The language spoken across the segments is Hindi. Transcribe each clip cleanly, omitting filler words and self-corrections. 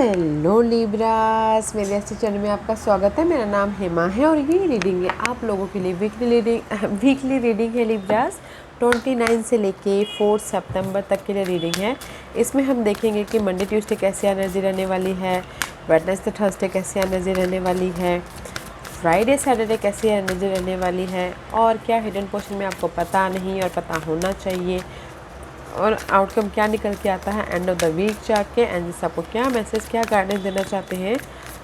हेलो लिब्रास, मेरे ऐसे चैनल में आपका स्वागत है। मेरा नाम हेमा है और ये रीडिंग है आप लोगों के लिए वीकली रीडिंग है लिब्रास। 29 से लेके 4 सितंबर तक के लिए रीडिंग है। इसमें हम देखेंगे कि मंडे ट्यूसडे कैसी एनर्जी रहने वाली है, वेडनेसडे थर्सडे कैसी एनर्जी रहने वाली है, फ्राइडे सैटरडे कैसी एनर्जी रहने वाली है और क्या हिडन पोर्शन में आपको पता नहीं और पता होना चाहिए और आउटकम क्या निकल के आता है एंड ऑफ द वीक जाके। एंजल्स आपको क्या मैसेज, क्या गाइडेंस देना चाहते हैं।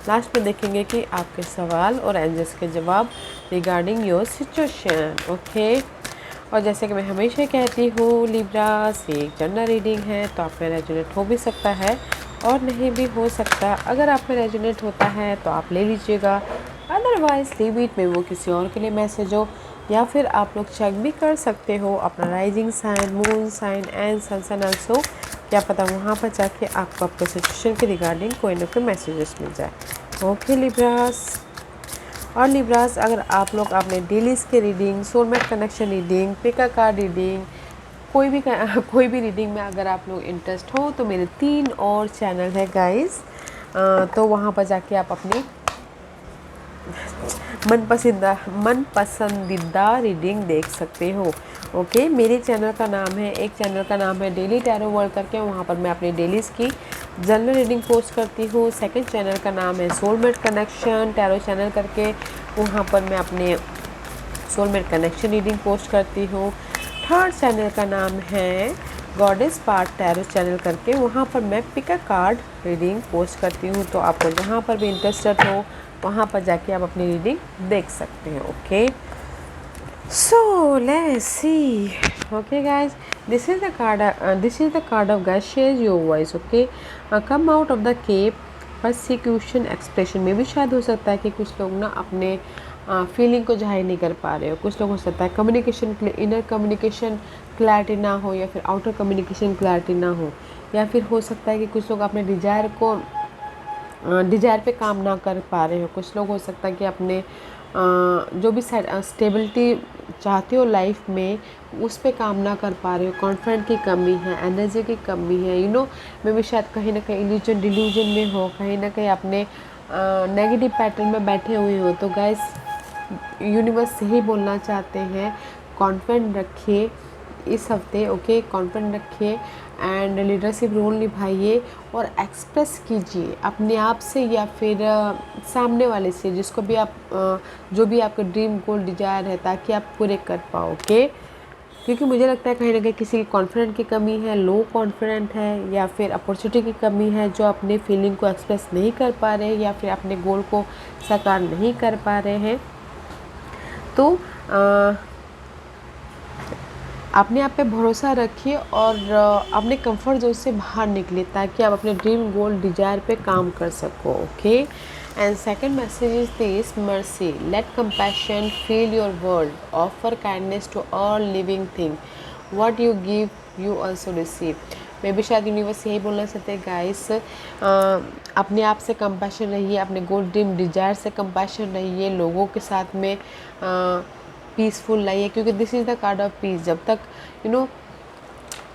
लास्ट में देखेंगे कि आपके सवाल और एंजल्स के जवाब रिगार्डिंग योर सिचुएशन। ओके, और जैसे कि मैं हमेशा कहती हूँ लिब्रास, ये एक जनरल रीडिंग है तो आप में रेजोनेट हो भी सकता है और नहीं भी हो सकता। अगर आप में रेजोनेट होता है तो आप ले लीजिएगा, अदरवाइज लीव इट में वो किसी और के लिए मैसेज हो। या फिर आप लोग चेक भी कर सकते हो अपना rising sign, moon sign and sun sign also. क्या पता वहाँ पर जाके आपको आपके सिचुएशन के रिगार्डिंग कोई ना कोई मैसेजेस मिल जाए। ओके लिब्रास, और लिब्रास अगर आप लोग अपने डेलीज के reading, soulmate connection reading, pick a card reading, कोई भी रीडिंग में अगर आप लोग इंटरेस्ट हो तो मेरे 3 और चैनल है गाइस, तो वहाँ पर जाके आप अपनी मन पसंदीदा रीडिंग देख सकते हो। ओके, मेरे चैनल का नाम है, एक चैनल का नाम है डेली टैरो वर्ल्ड करके, वहाँ पर मैं अपनी डेलीज़ की जनरल रीडिंग पोस्ट करती हूँ। सेकंड चैनल का नाम है सोलमेट कनेक्शन टैरो चैनल करके, वहाँ पर मैं अपने सोलमेट कनेक्शन रीडिंग पोस्ट करती हूँ। थर्ड चैनल का नाम है गॉडेस पार्ट टैरो चैनल करके, वहाँ पर मैं pick a card reading post करती हूँ। तो आपको जहाँ पर भी इंटरेस्टेड हो वहाँ पर जाके आप अपनी रीडिंग देख सकते हैं। Okay, so let's see. Okay guys, this is the card of guys, share your voice. Okay, come out of the cape persecution expression में भी शायद हो सकता है कि कुछ लोग ना अपने फीलिंग को जाहिर नहीं कर पा रहे हो। कुछ लोग हो सकता है कम्युनिकेशन, इनर कम्युनिकेशन क्लैरिटी ना हो या फिर आउटर कम्युनिकेशन क्लैरिटी ना हो, या फिर हो सकता है कि कुछ लोग अपने डिज़ायर पे काम ना कर पा रहे हो। कुछ लोग हो सकता है कि अपने जो भी स्टेबिलिटी चाहते हो लाइफ में उस पे काम ना कर पा रहे हो। कॉन्फिडेंट की कमी है, एनर्जी की कमी है, मैं भी शायद कहीं ना कहीं इल्यूजन डिल्यूजन में हो, कहीं ना कहीं अपने नेगेटिव पैटर्न में बैठे हुए हो। तो गाइस, यूनिवर्स यही बोलना चाहते हैं, कॉन्फिडेंट रखिए इस हफ्ते। ओके, कॉन्फिडेंट रखिए एंड लीडरशिप रोल निभाइए और एक्सप्रेस कीजिए अपने आप से या फिर सामने वाले से, जिसको भी आप जो भी आपका ड्रीम गोल डिजायर है, ताकि आप पूरे कर पाओ। ओके, क्योंकि मुझे लगता है कहीं ना कहीं किसी की कॉन्फिडेंट की कमी है, लो कॉन्फिडेंट है, या फिर अपॉर्चुनिटी की कमी है, जो अपने फीलिंग को एक्सप्रेस नहीं कर पा रहे हैं या फिर अपने गोल को साकार नहीं कर पा रहे हैं। तो अपने आप पे भरोसा रखिए और अपने कंफर्ट जोन से बाहर निकलिए ताकि आप अपने ड्रीम गोल डिजायर पे काम कर सको। Okay, and second message is this: mercy, let compassion fill your world, offer kindness to all living thing, what you give you also receive. मैं भी शायद यूनिवर्स यही बोलना चाहते हैं गाइस, अपने आप से कंपैशन रहिए, अपने गोल ड्रीम डिजायर से कंपैशन रहिए, लोगों के साथ में पीसफुल लाइए, क्योंकि this is the card of peace. जब तक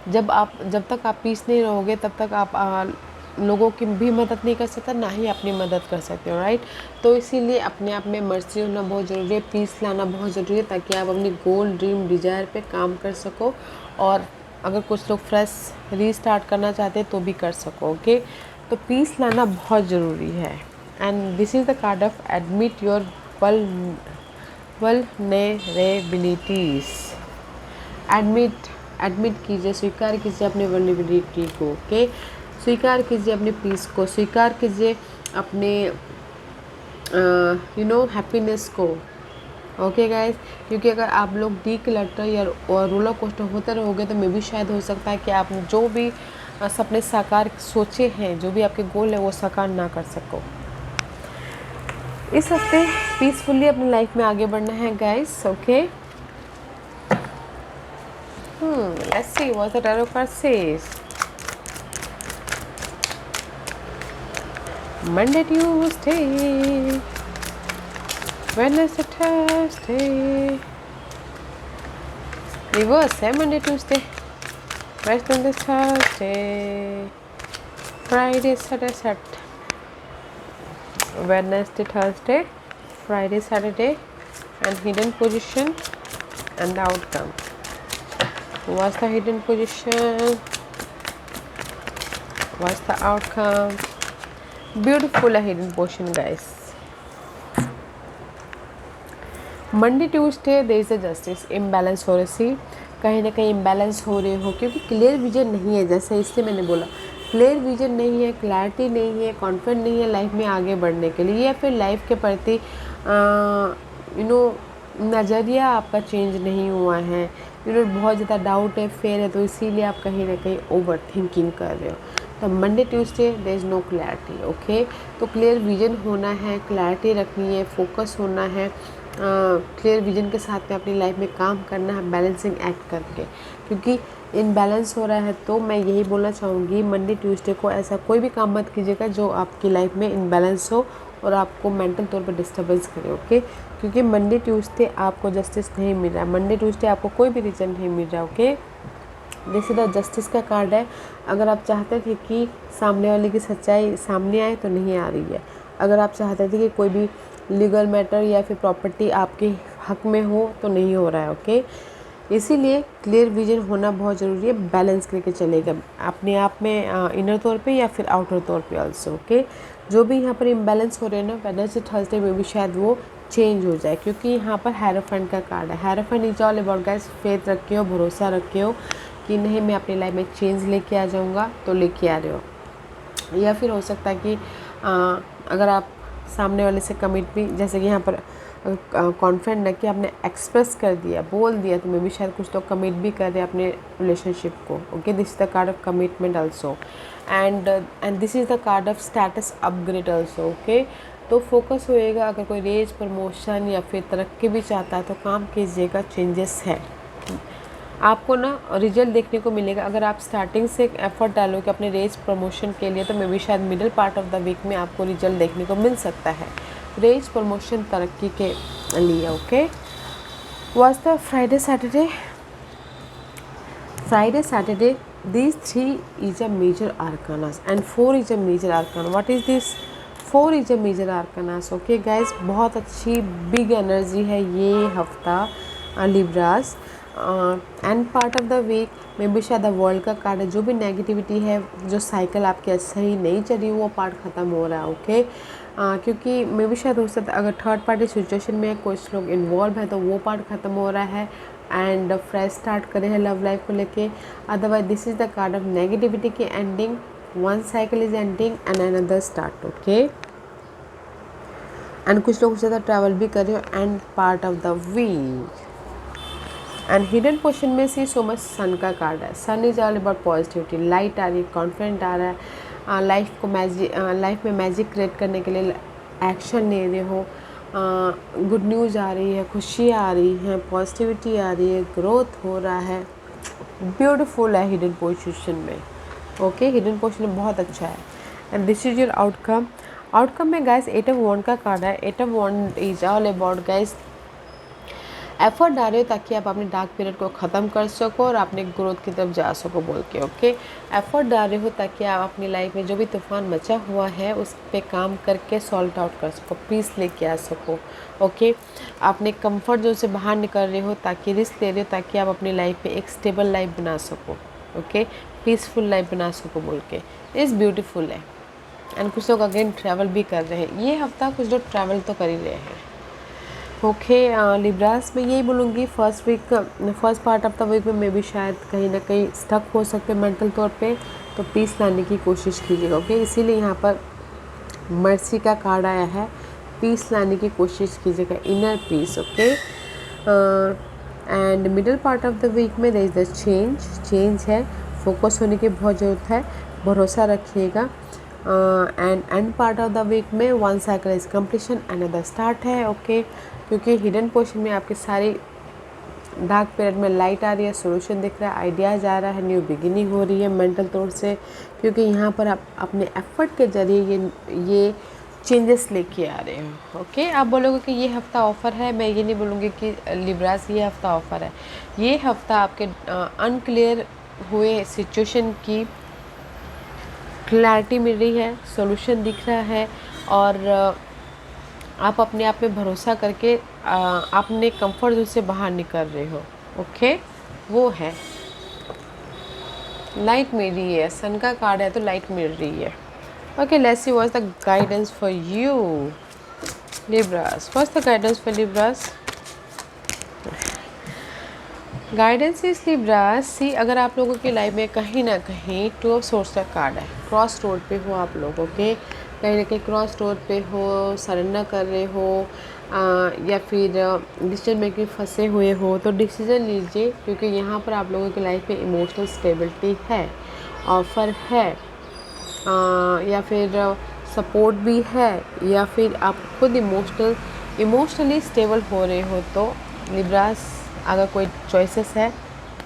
जब तक आप पीस नहीं रहोगे तब तक आप लोगों की भी मदद नहीं कर सकते, ना ही अपनी मदद कर सकते हो, राइट। तो इसीलिए अपने आप में मर्सी होना बहुत ज़रूरी है, पीस लाना बहुत ज़रूरी है, ताकि आप अपनी गोल ड्रीम डिजायर पे काम कर सको और अगर कुछ लोग फ्रेश रीस्टार्ट करना चाहते हैं तो भी कर सको। ओके, तो पीस लाना बहुत ज़रूरी है। And this is the card of admit your vulnerabilities. Admit कीजिए, स्वीकार कीजिए अपने वल्नरेबिलिटी को। ओके, स्वीकार कीजिए अपने पीस को, स्वीकार कीजिए अपने हैप्पीनेस को। ओके गाइस, क्योंकि अगर आप लोग डीक्लटर या रोलर कोस्टर होते रहोगे तो मे भी शायद हो सकता है कि आप जो भी सपने साकार सोचे हैं, जो भी आपके गोल है, वो साकार ना कर सको। इस हफ्ते पीसफुली अपनी लाइफ में आगे बढ़ना है guys. Okay, let's see what the tarot card says. Monday, Tuesday, Wednesday, Thursday. Reverse है Monday, Tuesday, Wednesday, Thursday, Friday, Saturday, Wednesday, Thursday, Friday, Saturday, and hidden position and the outcome. What's the hidden position? What's the outcome? Beautiful hidden position, guys. Monday, Tuesday, there is a justice. Imbalance हो रही, कहीं ना कहीं इम्बैलेंस हो रहे हो, क्योंकि क्लियर विजन नहीं है, जैसे इसलिए मैंने बोला क्लियर विजन नहीं है, क्लैरिटी नहीं है, कॉन्फिडेंट नहीं है लाइफ में आगे बढ़ने के लिए, या फिर लाइफ के प्रति नज़रिया आपका चेंज नहीं हुआ है, बहुत ज़्यादा डाउट है, फेयर है, तो इसीलिए आप कहीं ना कहीं ओवर थिंकिंग कर रहे हो। तो Monday Tuesday there is no clarity, okay. तो क्लियर विजन होना है, क्लैरिटी रखनी है, फोकस होना है, क्लियर विजन के साथ में अपनी लाइफ में काम करना है, बैलेंसिंग एक्ट करके, क्योंकि इनबैलेंस हो रहा है। तो मैं यही बोलना चाहूँगी, मंडे ट्यूसडे को ऐसा कोई भी काम मत कीजिएगा जो आपकी लाइफ में इनबैलेंस हो और आपको मेंटल तौर पर डिस्टर्बेंस करे, ओके। क्योंकि मंडे ट्यूसडे आपको जस्टिस नहीं मिल रहा है, मंडे ट्यूसडे आपको कोई भी रीज़न नहीं मिल रहा, okay. This is the justice का कार्ड है। अगर आप चाहते थे कि सामने वाले की सच्चाई सामने आए तो नहीं आ रही है, अगर आप चाहते थे कि कोई भी लीगल मैटर या फिर प्रॉपर्टी आपके हक में हो तो नहीं हो रहा है, ओके। इसीलिए क्लियर विजन होना बहुत ज़रूरी है, बैलेंस करके चलेगा अपने आप में, इनर तौर पे या फिर आउटर तौर पे ऑल्सो, ओके। जो भी यहाँ पर इम्बैलेंस हो रहे हैं ना, वेडनेसडे थर्सडे में भी शायद वो चेंज हो जाए, क्योंकि यहाँ पर हेरोफेंट का कार्ड है। Hierophant is all about guys, faith रखे हो, भरोसा रखे हो कि नहीं मैं अपनी लाइफ में चेंज लेके आ जाऊँगा, तो लेके आ रहे हो। या फिर हो सकता है कि अगर आप सामने वाले से कमिट भी, जैसे कि यहाँ पर कॉन्फिडेंट है कि आपने एक्सप्रेस कर दिया, बोल दिया, तो मैं भी शायद कुछ लोग कमिट भी कर रहे हैं अपने रिलेशनशिप को, okay. This is the card of commitment also, and this is the card of status upgrade also, okay. तो फोकस होएगा, अगर कोई रेज, प्रमोशन या फिर तरक्की भी चाहता है तो काम कीजिएगा, चेंजेस है, आपको ना रिजल्ट देखने को मिलेगा। अगर आप स्टार्टिंग से एफर्ट डालोगे अपने रेज प्रमोशन के लिए, तो मे बी शायद middle part of the week में आपको रिजल्ट देखने को मिल सकता है, रेज, प्रमोशन, तरक्की के लिए, okay. Was the Friday Saturday, these 3 is a major arcanas and 4 is a major arcana. What is this? 4 is a major arcanas, okay guys। बहुत अच्छी बिग एनर्जी है ये हफ्ता Libras, and part of the week में भी शायद वर्ल्ड का कार्ड है। जो भी नेगेटिविटी है, जो साइकिल आपकी सही नहीं चली, वो पार्ट ख़त्म हो रहा है, ओके। क्योंकि मे भी शायद हो सकता है अगर थर्ड पार्टी सिचुएशन में कुछ लोग इन्वॉल्व है तो वो पार्ट ख़त्म हो रहा है, एंड फ्रेश स्टार्ट करे हैं लव लाइफ को लेके। Otherwise this is the card of negativity की ending, one cycle is ending and another start, okay. And कुछ लोग ज़्यादा ट्रैवल भी कर रहे हो, and part of the week. And hidden portion में सी सो मच सन का कार्ड है। Sun is all about positivity, light आ रही है, कॉन्फिडेंट आ रहा है, लाइफ में मैजिक क्रिएट करने के लिए एक्शन ले रहे हो, गुड न्यूज़ आ रही है, खुशी आ रही है, पॉजिटिविटी आ रही है, ग्रोथ हो रहा है, ब्यूटीफुल है हिडन पोजीशन में, ओके। हिडन पोजीशन में बहुत अच्छा है, and this is your outcome. Outcome में गाइस 8 ऑफ वॉन्ड का कार्ड है। 8 of wand is all about guys effort डाल रहे हो ताकि आप अपने डार्क पीरियड को ख़त्म कर सको और अपने ग्रोथ की तरफ जा सको बोल के, ओके। एफर्ट डाल रहे हो ताकि आप अपनी लाइफ में जो भी तूफान मचा हुआ है उस पर काम करके सॉल्ट आउट कर सको, पीस लेके आ सको, ओके। अपने कंफर्ट जोन से बाहर निकल रहे हो ताकि रिस्क ले रहे हो ताकि आप अपनी लाइफ में एक स्टेबल लाइफ बना सको, ओके, पीसफुल लाइफ बना सको बोल के। इज़ ब्यूटीफुल है। एंड कुछ लोग अगेन ट्रैवल भी कर रहे हैं ये हफ्ता, कुछ लोग ट्रैवल तो कर ही रहे हैं, ओके। लिब्रास में यही बोलूँगी, first part of the week में भी शायद कहीं ना कहीं स्टक हो सकते हैं मेंटल तौर पे, तो पीस लाने की कोशिश कीजिएगा, ओके। इसीलिए यहाँ पर मर्सी का कार्ड आया है, पीस लाने की कोशिश कीजिएगा, inner peace, okay. And middle part of the week में देयर इज द चेंज है, फोकस होने की बहुत ज़रूरत है, भरोसा रखिएगा। And part of the week में one cycle is completion, another start है, ओके। क्योंकि हिडन पोर्शन में आपकी सारी डार्क पीरियड में लाइट आ रही है, सोल्यूशन दिख रहा है, आइडियाज़ आ रहा है, न्यू बिगिनिंग हो रही है मेंटल तौर से, क्योंकि यहाँ पर आप अपने एफर्ट के ज़रिए ये चेंजेस लेके आ रहे हो, ओके। आप बोलोगे कि ये हफ्ता ऑफ़र है, मैं ये नहीं बोलूँगी कि लिब्रास ये हफ्ता ऑफ़र है। ये हफ्ता आपके अनक्लियर हुए सिचुएशन की क्लैरिटी मिल रही है, सॉल्यूशन दिख रहा है, और आप अपने आप में भरोसा करके अपने कंफर्ट जोन से बाहर निकल रहे हो। ओके, वो है लाइट मिल रही है, सन का कार्ड है तो लाइट मिल रही है। Okay, let's see what's the guidance for you Libras. What's the guidance for Libras? Guidance is Libras. See, अगर आप लोगों की लाइफ में कहीं ना कहीं टू ऑफ सोर्स का कार्ड है, क्रॉस रोड पे हो आप लोगों के, कहीं ना कहीं क्रॉस रोड पे हो, सरेंडर कर रहे हो या फिर डिसीजन मेकिंग फंसे हुए हो, तो डिसीजन लीजिए, क्योंकि यहाँ पर आप लोगों की लाइफ में इमोशनल स्टेबिलिटी है, ऑफर है, या फिर सपोर्ट भी है, या फिर आप खुद इमोशनली स्टेबल हो रहे हो। तो लिब्रास, अगर कोई चॉइसेस है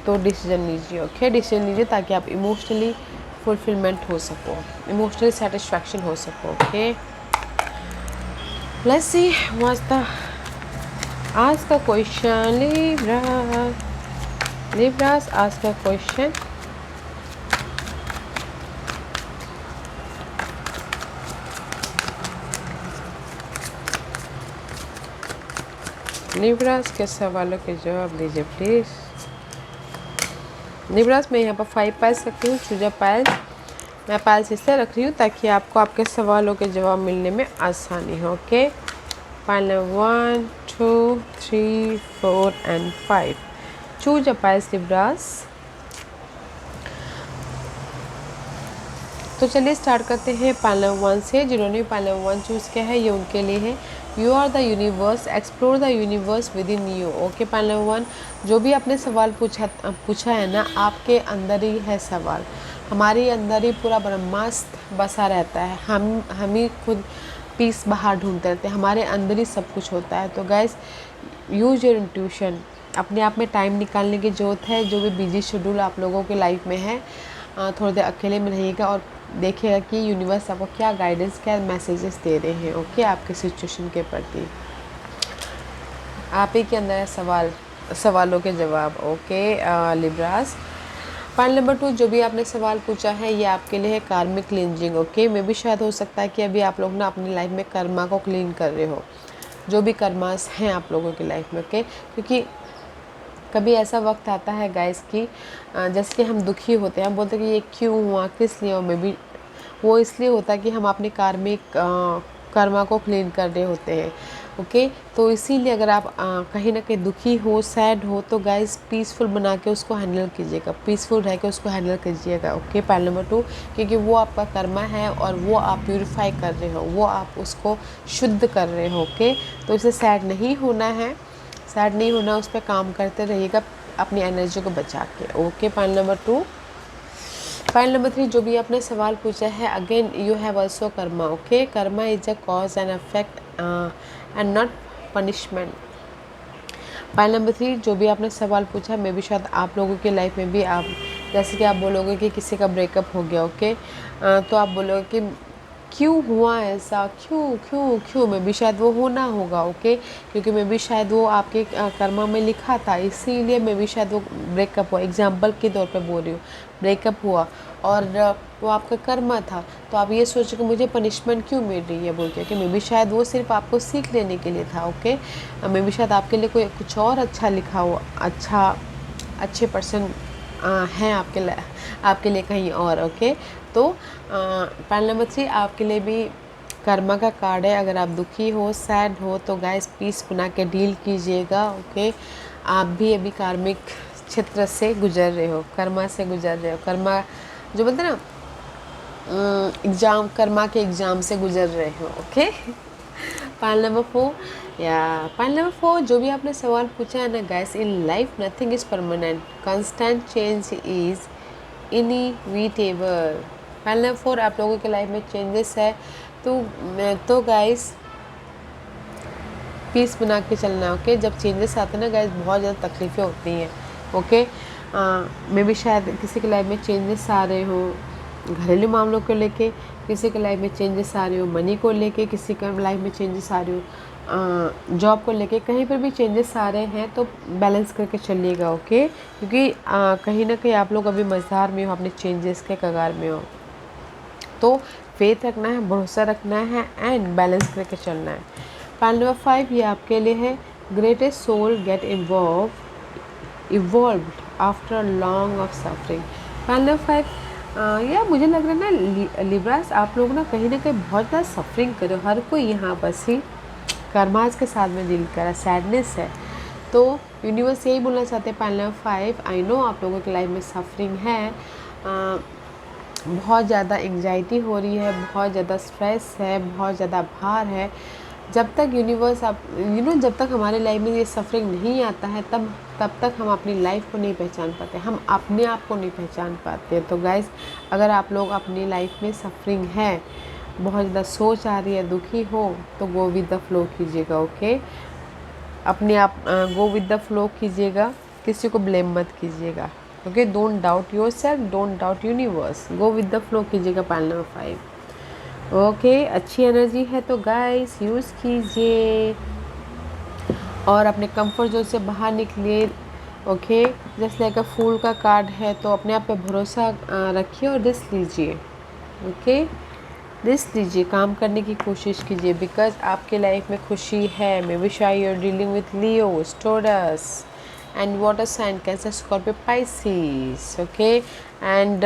तो डिसीजन लीजिए। ओके, डिसीजन लीजिए ताकि आप इमोशनली फुलफिलमेंट हो सको, इमोशनली सेटिस्फैक्शन हो सको। Okay, let's see what's the ask the question Libras ask the question. Libras के सवालों के जवाब दीजिए प्लीज़। लिब्रास, मैं यहाँ पर 5 पाइल्स रखी हूँ, चूजा पाइल्स। मैं पाइल्स इसलिए रख रही हूँ ताकि आपको आपके सवालों के जवाब मिलने में आसानी हो। Okay, pile number 1, 2, 3, 4 and 5। Choose a piles Libras. तो चलिए स्टार्ट करते हैं पाइल नंबर 1 से। जिन्होंने पाइल नंबर 1 चूज़ किया है ये उनके लिए है। You are the universe, explore the universe within you. Okay, pile number 1, जो भी आपने सवाल पूछा है ना, आपके अंदर ही है सवाल। हमारे अंदर ही पूरा ब्रह्मास्त्र बसा रहता है। हम ही खुद पीस बाहर ढूंढते रहते हैं, हमारे अंदर ही सब कुछ होता है। तो गाइस, यूज योर इंट्यूशन। अपने आप में टाइम निकालने की ज़रूरत है। जो भी बिजी शेड्यूल आप लोगों के लाइफ में है, थोड़ी देर अकेले में रहिएगा और देखिएगा कि यूनिवर्स आपको क्या गाइडेंस, क्या मैसेजेस दे रहे हैं। ओके, आपके सिचुएशन के प्रति आप ही के अंदर है सवालों के जवाब। Okay Libras. पॉइंट नंबर 2, जो भी आपने सवाल पूछा है ये आपके लिए है कार्मिक क्लींजिंग। ओके, मे भी शायद हो सकता है कि अभी आप लोग ना अपनी लाइफ में कर्मा को क्लीन कर रहे हो, जो भी कर्मास हैं आप लोगों की लाइफ में। ओके, क्योंकि कभी ऐसा वक्त आता है गाइस कि जैसे कि हम दुखी होते हैं, हम बोलते हैं कि ये क्यों हुआ, किस लिए हुआ। मे बी वो इसलिए होता है कि हम अपने कार्मिक कर्मा को क्लीन कर रहे होते हैं। ओके, तो इसीलिए अगर आप कहीं ना कहीं दुखी हो, सैड हो, तो गाइस पीसफुल बना के उसको हैंडल कीजिएगा, पीसफुल रह के उसको हैंडल कीजिएगा। ओके, पॉइंट नंबर 2, क्योंकि वो आपका कर्मा है और वो आप प्यूरिफाई कर रहे हो, वो आप उसको शुद्ध कर रहे हो। ओके, तो इसे सैड नहीं होना है, सैड नहीं होना, उस पर काम करते रहिएगा अपनी एनर्जी को बचा के। Okay, point number 2। Point number 3, जो भी आपने सवाल पूछा है, again you have also Karma. Okay, Karma is a cause and effect and not punishment. Point number 3, जो भी आपने सवाल पूछा है, मे भी शायद आप लोगों की लाइफ में भी आप, जैसे कि आप बोलोगे कि किसी का ब्रेकअप हो गया। ओके, तो आप बोलोगे कि क्यों हुआ ऐसा, क्यों क्यों क्यों, मे भी शायद वो होना होगा। ओके, क्योंकि मे भी शायद वो आपके कर्मा में लिखा था, इसीलिए मे भी शायद वो ब्रेकअप हुआ। एग्जाम्पल के तौर पे बोल रही हूँ, ब्रेकअप हुआ और वो आपका कर्मा था, तो आप ये सोचो कि मुझे पनिशमेंट क्यों मिल रही है बोल के, कि मे भी शायद वो सिर्फ आपको सीख लेने के लिए था। ओके, मे भी शायद आपके लिए कोई कुछ और अच्छा लिखा हो, अच्छे पर्सन हैं आपके लिए कहीं और। ओके, तो पॉइंट नंबर 3 आपके लिए भी कर्मा का कार्ड है। अगर आप दुखी हो, सैड हो, तो गाइस पीस बना के डील कीजिएगा। ओके, आप भी अभी कार्मिक क्षेत्र से गुजर रहे हो, कर्मा से गुजर रहे हो, कर्मा जो बोलते हैं ना एग्ज़ाम, कर्मा के एग्ज़ाम से गुजर रहे हो। Okay, point number 4 point number 4, जो भी आपने सवाल पूछा है ना guys, in life nothing is permanent, constant change is inevitable. Point number 4, आप लोगों के लाइफ में चेंजेस है, तो गाइस पीस बना के चलना। ओके, जब चेंजेस आते हैं ना गाइस, बहुत ज़्यादा तकलीफ़ें होती हैं। ओके, मे भी शायद किसी के लाइफ में चेंजेस आ रहे हो घरेलू मामलों को लेके, किसी के लाइफ में चेंजेस आ रहे हो मनी को लेके, किसी के लाइफ में चेंजेस आ रहे हो जॉब को लेके, कहीं पर भी चेंजेस आ रहे हैं तो बैलेंस करके चलिएगा। ओके, क्योंकि कहीं ना कहीं आप लोग अभी मझधार में हो, अपने चेंजेस के कगार में हो, तो फेथ रखना है, भरोसा रखना है एंड बैलेंस करके चलना है। पैनल नंबर 5 ये आपके लिए है, greatest soul get evolved after long of suffering. Panel number 5 या मुझे लग रहा है ना लिब्रास, आप लोग ना कहीं बहुत ज़्यादा सफरिंग करो। हर कोई यहाँ बस ही कर्मास के साथ में डील कर रहा, सैडनेस है। तो यूनिवर्स यही बोलना चाहते हैं पैनल नंबर 5, आई नो आप लोगों की लाइफ में सफरिंग है, बहुत ज़्यादा एंग्जाइटी हो रही है, बहुत ज़्यादा स्ट्रेस है, बहुत ज़्यादा भार है। जब तक यूनिवर्स आप जब तक हमारे लाइफ में ये सफरिंग नहीं आता है तब तक हम अपनी लाइफ को नहीं पहचान पाते, हम अपने आप को नहीं पहचान पाते। तो गाइस, अगर आप लोग अपनी लाइफ में सफरिंग है, बहुत ज़्यादा सोच आ रही है, दुखी हो, तो गो विद द फ्लो कीजिएगा। ओके, अपने आप गो विद द फ्लो कीजिएगा, किसी को ब्लेम मत कीजिएगा। Okay, don't doubt your self, don't doubt universe, go with the flow कीजिएगा। पैनल नंबर 5 ओके, अच्छी एनर्जी है तो गाइस यूज़ कीजिए और अपने कंफर्ट जोन से बाहर निकलिए। ओके, जस्ट लाइक अ फूल का कार्ड है, तो अपने आप पे भरोसा रखिए और रिस्क लीजिए। ओके, रिस्क लीजिए, काम करने की कोशिश कीजिए, बिकॉज आपके लाइफ में खुशी है। मे बी शायद you are dealing with Leo, Taurus and water sign, Cancer, Scorpio, Pisces. Okay, and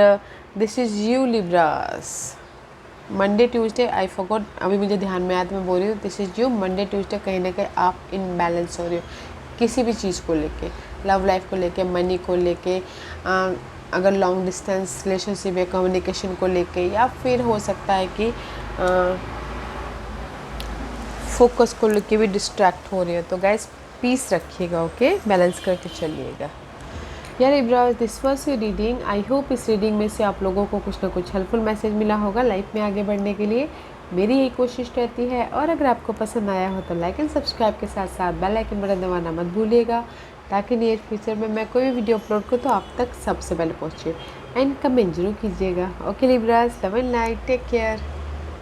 this is you Libras. Monday Tuesday, I forgot, अभी मुझे ध्यान में आया तो मैं बोल रही हूँ, this is you. Monday Tuesday कहीं ना कहीं आप इनबैलेंस हो रहे हो किसी भी चीज़ को लेके, लव लाइफ को लेके, मनी को लेके, अगर लॉन्ग डिस्टेंस रिलेशनशिप है, कम्युनिकेशन को लेके, या फिर हो सकता है कि फोकस को लेके भी डिस्ट्रैक्ट हो रही हो। तो गाइस पीस रखिएगा, ओके, बैलेंस करके चलिएगा। यार Libras, this was your reading. I hope इस रीडिंग में से आप लोगों को कुछ ना कुछ हेल्पफुल मैसेज मिला होगा लाइफ में आगे बढ़ने के लिए। मेरी यही कोशिश रहती है, और अगर आपको पसंद आया हो तो लाइक एंड सब्सक्राइब के साथ साथ बेल आइकन बटन दबाना मत भूलिएगा, ताकि नियर फ्यूचर में मैं कोई भी वीडियो अपलोड करूँ तो आप तक सबसे पहले पहुँचे। एंड कमेंट जरूर कीजिएगा। Okay Libras, love and light, take care.